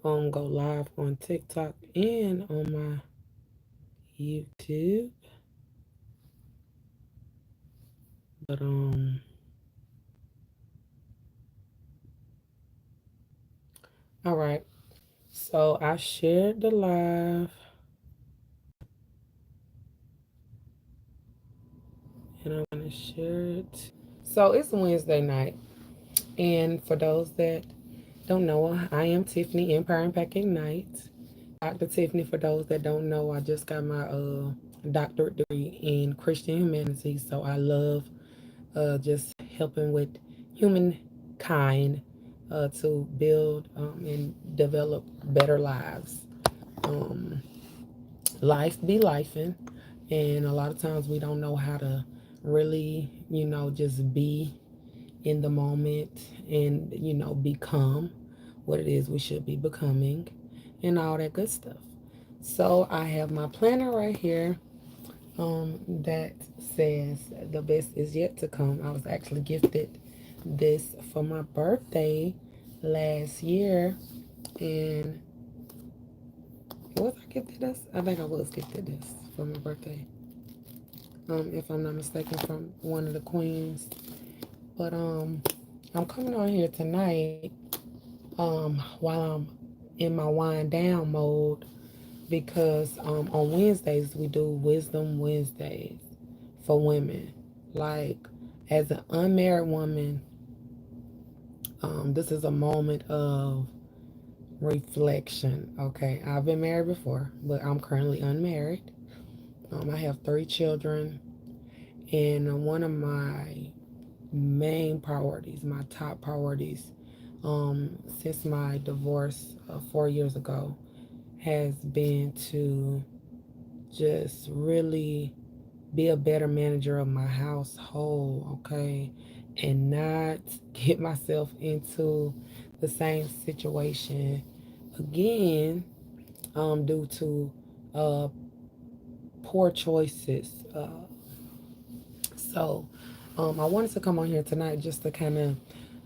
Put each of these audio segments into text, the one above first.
go live on TikTok and on my YouTube. But all right. So I shared the live and I'm gonna share it. So it's Wednesday night. And for those that don't know, I am Tiffany, Empire Impact Ignite. Dr. Tiffany, for those that don't know, I just got my doctorate degree in Christian humanities. So I love just helping with humankind to build and develop better lives. Um, Life be lifing, and a lot of times we don't know how to really, just be in the moment and become what it is we should be becoming and all that good stuff. So I have my planner right here that says the best is yet to come. I was actually gifted this for my birthday last year, and was I gifted this? I think I was gifted this for my birthday. If I'm not mistaken, from one of the queens. But I'm coming on here tonight while I'm in my wind down mode because on Wednesdays we do Wisdom Wednesdays for women. Like, as an unmarried woman, this is a moment of reflection. Okay, I've been married before, but I'm currently unmarried. I have 3 children, and one of my main priorities, my top priorities, since my divorce 4 years ago, has been to just really be a better manager of my household, okay, and not get myself into the same situation again, due to uh, poor choices. So, I wanted to come on here tonight just to kind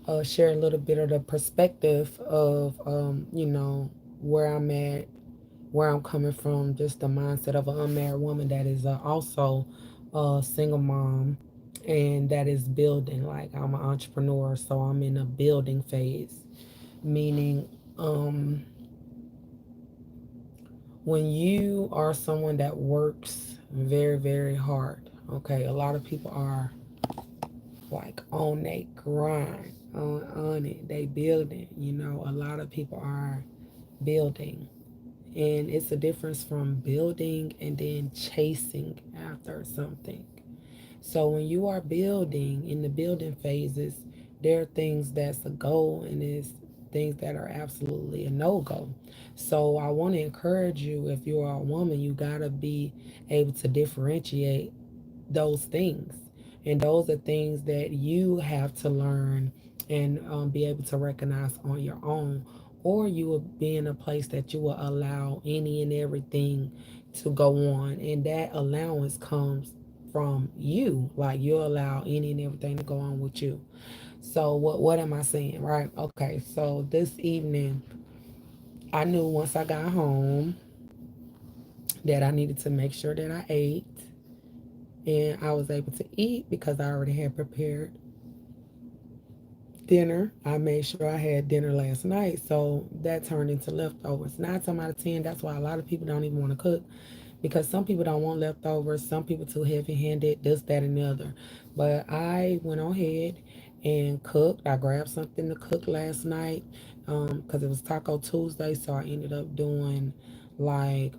of share a little bit of the perspective of, where I'm at, where I'm coming from, just the mindset of an unmarried woman that is also a single mom and that is building. Like, I'm an entrepreneur, so I'm in a building phase, meaning um, when you are someone that works very, very hard, okay, a lot of people are like on they grind, on it, they building, a lot of people are building. And it's a difference from building and then chasing after something. So when you are building in the building phases, there are things that's a goal and there's things that are absolutely a no-go. So I want to encourage you, if you're a woman, you gotta be able to differentiate those things. And those are things that you have to learn and be able to recognize on your own. Or you will be in a place that you will allow any and everything to go on. And that allowance comes from you. Like, you allow any and everything to go on with you. So what am I saying, right? Okay, so this evening I knew once I got home that I needed to make sure that I ate, and I was able to eat because I already had prepared dinner. I made sure I had dinner last night, so that turned into leftovers. 9 times out of 10, that's why a lot of people don't even want to cook, because some people don't want leftovers, some people too heavy-handed, this, that, and the other. But I went on ahead and cooked. I grabbed something to cook last night because it was Taco Tuesday, so I ended up doing like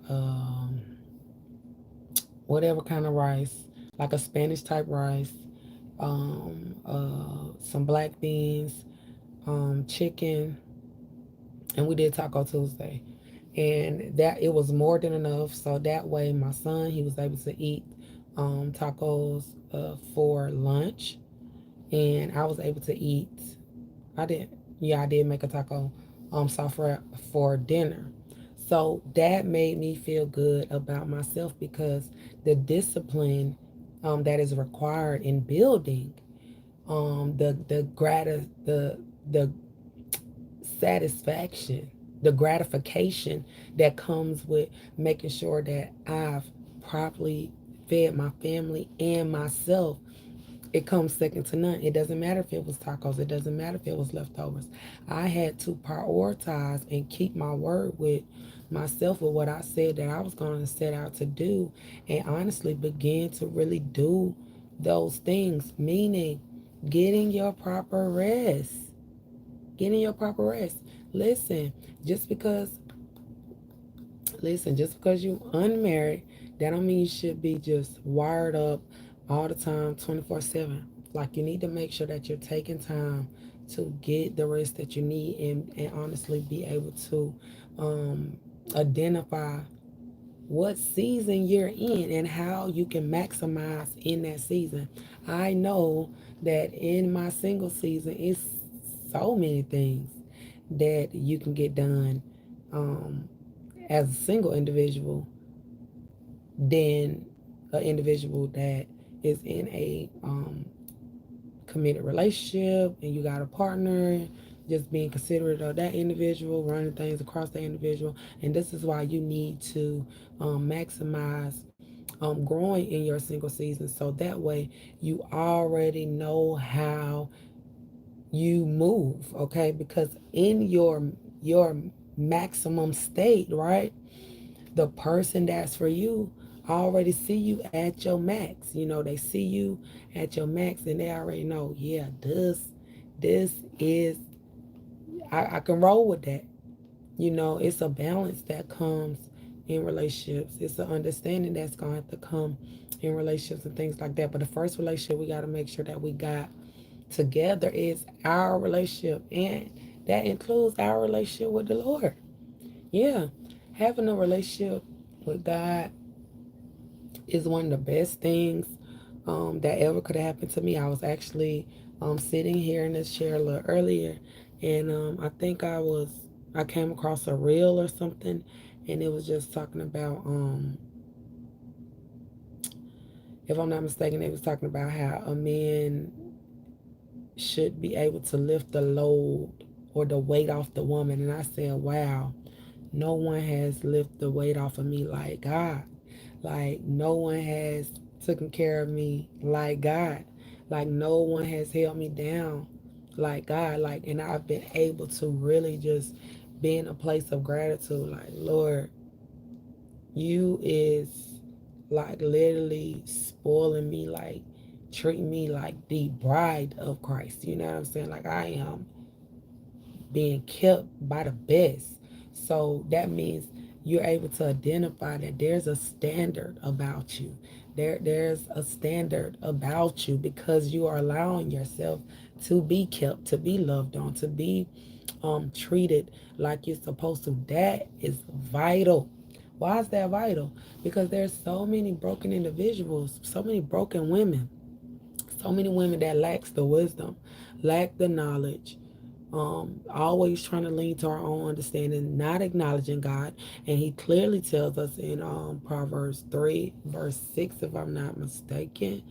whatever kind of rice, like a Spanish type rice, some black beans, chicken, and we did Taco Tuesday. And that it was more than enough. So that way, my son, he was able to eat tacos for lunch, and I was able to eat. I did, yeah, I did make a taco sauce for dinner. So that made me feel good about myself because the discipline that is required in building, the satisfaction, the gratification that comes with making sure that I've properly fed my family and myself, it comes second to none. It doesn't matter if it was tacos, it doesn't matter if it was leftovers. I had to prioritize and keep my word with myself with what I said that I was going to set out to do, and honestly begin to really do those things, meaning getting your proper rest. Getting your proper rest. Listen, just because just because you unmarried, that don't mean you should be just wired up all the time, 24/7. Like, you need to make sure that you're taking time to get the rest that you need, and honestly be able to identify what season you're in and how you can maximize in that season. I know that in my single season, it's so many things that you can get done um, as a single individual than an individual that is in a committed relationship and you got a partner. Just being considerate of that individual, running things across that individual. And this is why you need to maximize growing in your single season, so that way you already know how you move, okay? Because in your maximum state, right, the person that's for you already see you at your max. You know, they see you at your max and they already know, yeah, this is, I can roll with that. You know, it's a balance that comes in relationships. It's an understanding that's going to have to come in relationships and things like that. But the first relationship we got to make sure that we got together is our relationship, and that includes our relationship with the Lord. Yeah, having a relationship with God is one of the best things that ever could have happened to me. I was actually sitting here in this chair a little earlier, and I think I came across a reel or something, and it was just talking about, if I'm not mistaken, it was talking about how a man should be able to lift the load or the weight off the woman. And I said, wow, no one has lifted the weight off of me like God. Like, no one has taken care of me like God. Like, no one has held me down like God. Like, and I've been able to really just be in a place of gratitude. Like, Lord, you is like literally spoiling me, like treating me like the bride of Christ. You know what I'm saying? Like, I am being kept by the best. So that means you're able to identify that there's a standard about you. There's a standard about you because you are allowing yourself to be kept, to be loved on, to be treated like you're supposed to. That is vital. Why is that vital? Because there's so many broken individuals, so many broken women, so many women that lacks the wisdom, lack the knowledge, always trying to lean to our own understanding, not acknowledging God. And he clearly tells us in Proverbs 3, verse 6, if I'm not mistaken,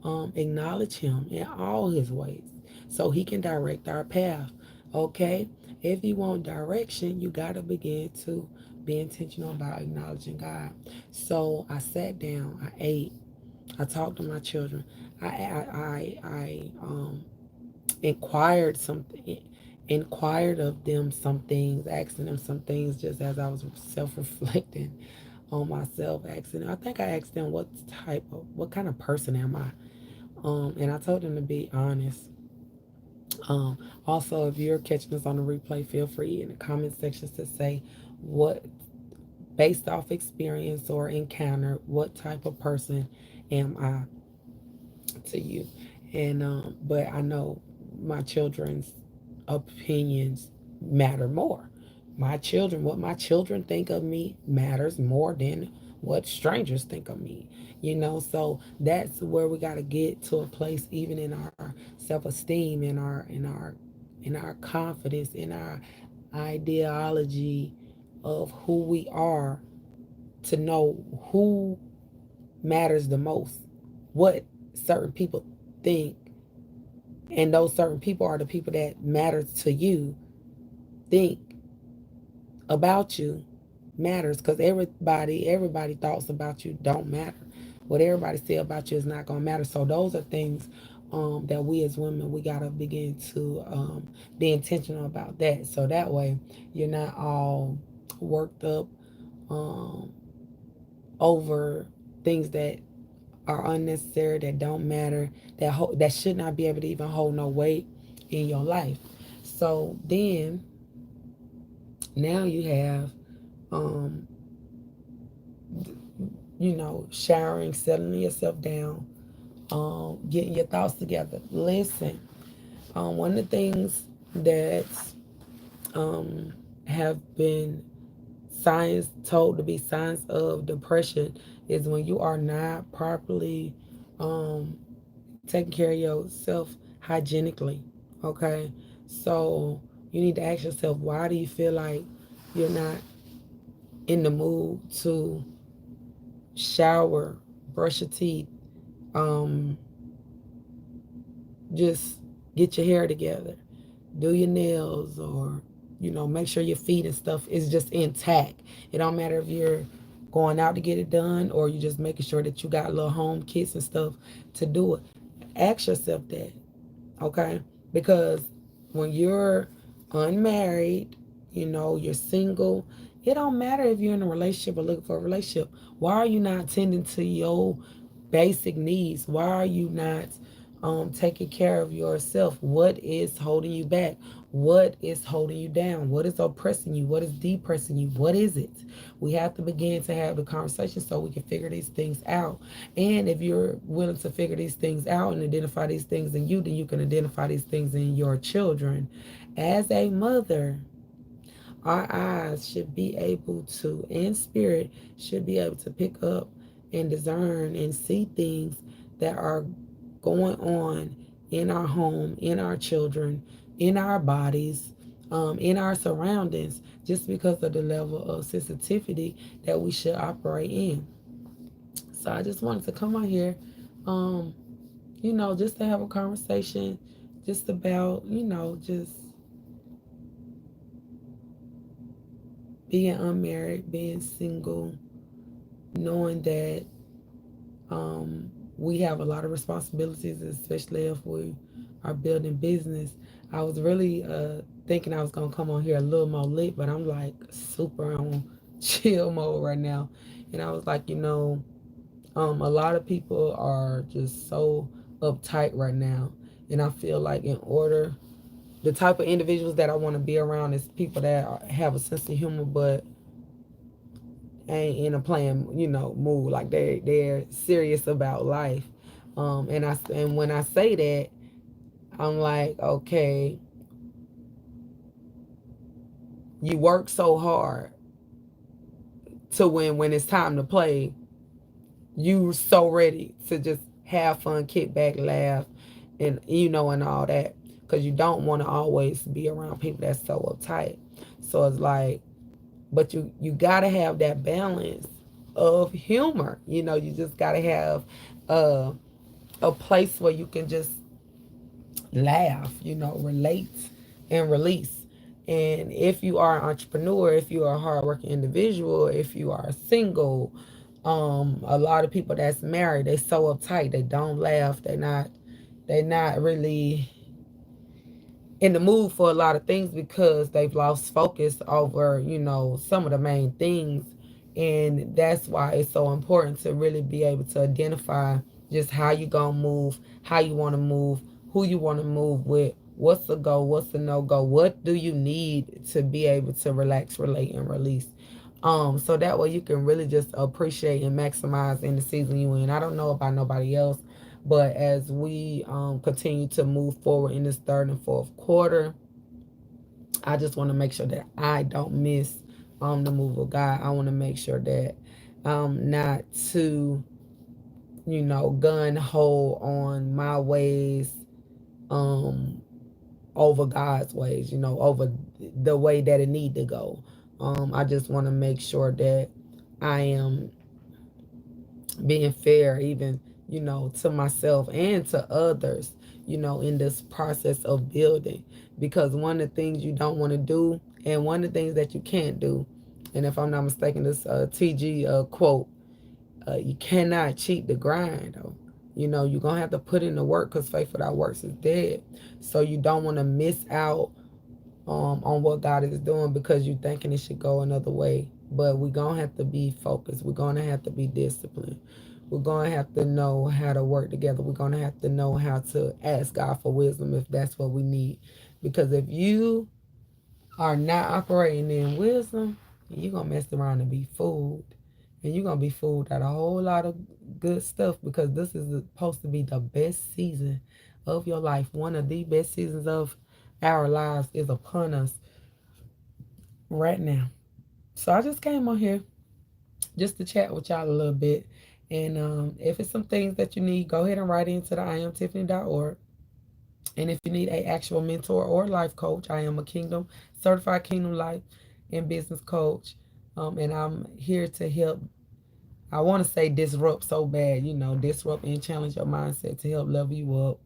acknowledge him in all his ways so he can direct our path. Okay? If you want direction, you got to begin to be intentional about acknowledging God. So I sat down, I ate, I talked to my children. I inquired something, inquired of them some things, asking them some things just as I was self-reflecting on myself, asking them, I think I asked them what kind of person am I? And I told them to be honest. Also, if you're catching us on the replay, feel free in the comment sections to say what, based off experience or encounter, what type of person am I to you. And but I know my children's opinions matter more. My children, what my children think of me matters more than what strangers think of me. You know, so that's where we got to get to a place, even in our self-esteem, in our confidence, in our ideology of who we are, to know who matters the most, what certain people think, and those certain people are the people that matter to you. think about you matters, because everybody thoughts about you don't matter. What everybody say about you is not gonna matter. So those are things that we as women, we gotta begin to be intentional about that. So that way you're not all worked up um, over things that are unnecessary, that don't matter, that should not be able to even hold no weight in your life. So then now you have um, showering, settling yourself down, getting your thoughts together. Listen, one of the things that have been signs told to be signs of depression is when you are not properly um, taking care of yourself hygienically. Okay, so you need to ask yourself, why do you feel like you're not in the mood to shower, brush your teeth, um, just get your hair together, do your nails, or make sure your feet and stuff is just intact. It don't matter if you're going out to get it done or you just making sure that you got little home kits and stuff to do it. Ask yourself that, okay? Because when you're unmarried, you're single, it don't matter if you're in a relationship or looking for a relationship. Why are you not tending to your basic needs? Why are you not taking care of yourself? What is holding you back? What is holding you down? What is oppressing you? What is depressing you? What is it? We have to begin to have the conversation so we can figure these things out. And if you're willing to figure these things out and identify these things in you, then you can identify these things in your children. As a mother, our eyes should be able to, and spirit should be able to pick up and discern and see things that are going on in our home, in our children, in our bodies, in our surroundings, just because of the level of sensitivity that we should operate in. So I just wanted to come on here, um, just to have a conversation just about, just being unmarried, being single, knowing that we have a lot of responsibilities, especially if we are building business. I was really thinking I was going to come on here a little more lit, but I'm like super on chill mode right now. And I was like, a lot of people are just so uptight right now. And I feel like the type of individuals that I want to be around is people that have a sense of humor, but ain't in a playing, mood. Like they're serious about life. And when I say that, I'm like, okay, you work so hard to when it's time to play, you so ready to just have fun, kick back, laugh, and and all that, because you don't want to always be around people that's so uptight. So it's like, but you gotta have that balance of humor. You just gotta have uh, a place where you can just laugh, relate and release. And if you are an entrepreneur, if you are a hardworking individual, if you are single, a lot of people that's married, they so uptight, they don't laugh, they not really in the mood for a lot of things because they've lost focus over, some of the main things. And that's why it's so important to really be able to identify just how you gonna move, how you want to move, who you want to move with, what's the go, what's the no go, what do you need to be able to relax, relate, and release. So that way you can really just appreciate and maximize in the season you in. I don't know about nobody else, but as we continue to move forward in this third and fourth quarter, I just want to make sure that I don't miss the move of God. I want to make sure that I'm not too, gun ho on my ways um, over God's ways, over the way that it need to go. I just want to make sure that I am being fair, even to myself and to others, in this process of building. Because one of the things you don't want to do And one of the things that you can't do, and if I'm not mistaken, this TG quote, you cannot cheat the grind, though. You know, you're going to have to put in the work because faith without works is dead. So you don't want to miss out on what God is doing because you're thinking it should go another way. But we're going to have to be focused. We're going to have to be disciplined. We're going to have to know how to work together. We're going to have to know how to ask God for wisdom if that's what we need. Because if you are not operating in wisdom, you're going to mess around and be fooled. And you're going to be fooled at a whole lot of good stuff because this is supposed to be the best season of your life. One of the best seasons of our lives is upon us right now. So I just came on here just to chat with y'all a little bit. And if it's some things that you need, go ahead and write into the IamTiffany.org. And if you need a actual mentor or life coach, I am a certified kingdom life and business coach. And I'm here to help. I want to say disrupt so bad, disrupt and challenge your mindset to help level you up.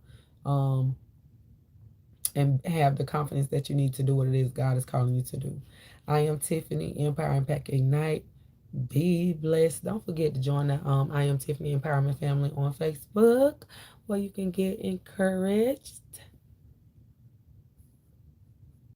And have the confidence that you need to do what it is God is calling you to do. I am Tiffany, Empire Impact Ignite. Be blessed. Don't forget to join the I Am Tiffany Empowerment Family on Facebook where you can get encouraged